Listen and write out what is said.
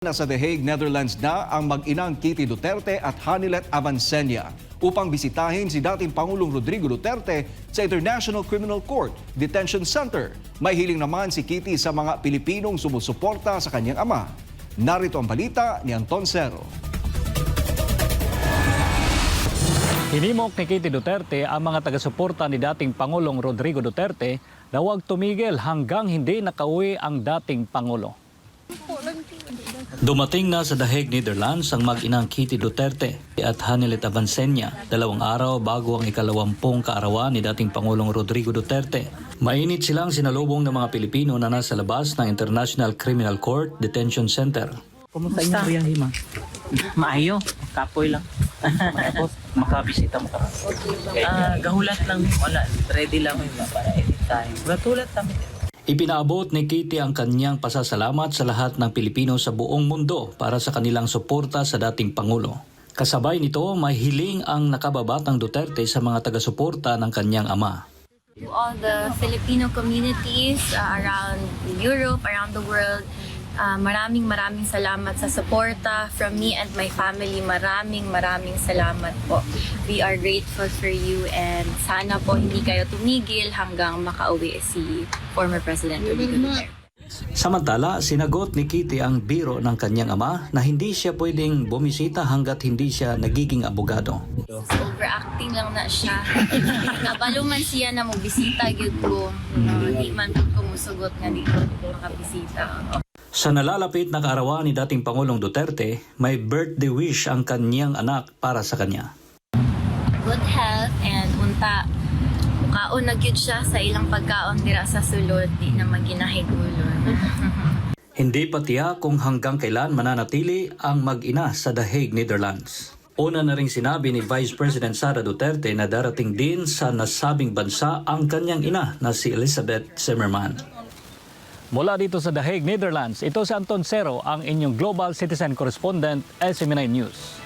Nasa The Hague, Netherlands na ang mag-inang Kitty Duterte at Hanilet Avancenia upang bisitahin si dating Pangulong Rodrigo Duterte sa International Criminal Court Detention Center. May hiling naman si Kitty sa mga Pilipinong sumusuporta sa kanyang ama. Narito ang balita ni Anton Cero. Hinimok ni Kitty Duterte ang mga taga-suporta ni dating Pangulong Rodrigo Duterte na huwag tumigil hanggang hindi nakauwi ang dating Pangulo. Dumating na sa The Hague, Netherlands ang mag-inang Kitty Duterte at Hanilet Avancenia 2 araw bago ang ika-20 kaarawan ni dating Pangulong Rodrigo Duterte. Mainit silang sinalubong ng mga Pilipino na nasa labas ng International Criminal Court Detention Center. Kumusta yung biyahe, ma? Maayo, kapoy lang. Tapos, makabisita mo ka. Gahulat lang, wala. Ready lang yun para anytime. Gatulat kami. Ipinaabot ni Kitty ang kanyang pasasalamat sa lahat ng Pilipino sa buong mundo para sa kanilang suporta sa dating Pangulo. Kasabay nito, may hiling ang nakababatang Duterte sa mga taga-suporta ng kanyang ama. To all the Filipino communities around Europe, around the world, maraming salamat sa suporta from me and my family. Maraming salamat po. We are grateful for you and sana po hindi kayo tumigil hanggang makauwi si former President Rodrigo Duterte. Samantala, sinagot ni Kitty ang biro ng kanyang ama na hindi siya pwedeng bumisita hanggat hindi siya nagiging abogado. Overacting lang na siya. Kabalo man siya na mobisita gyud ko. Di man po kumusugot nga dito makabisita. Sa nalalapit na kaarawan ni dating Pangulong Duterte, may birthday wish ang kanyang anak para sa kanya. Good health and unta mukaon na gyud siya sa ilang pagkaon dira sa sulod, di na maginahigulon. Hindi pa tiyak kung hanggang kailan mananatili ang mag-ina sa The Hague, Netherlands. Una na ring sinabi ni Vice President Sara Duterte na darating din sa nasabing bansa ang kanyang ina na si Elizabeth Zimmerman. Mula dito sa The Hague, Netherlands, ito si Anton Cero, ang inyong Global Citizen Correspondent, SMNI News.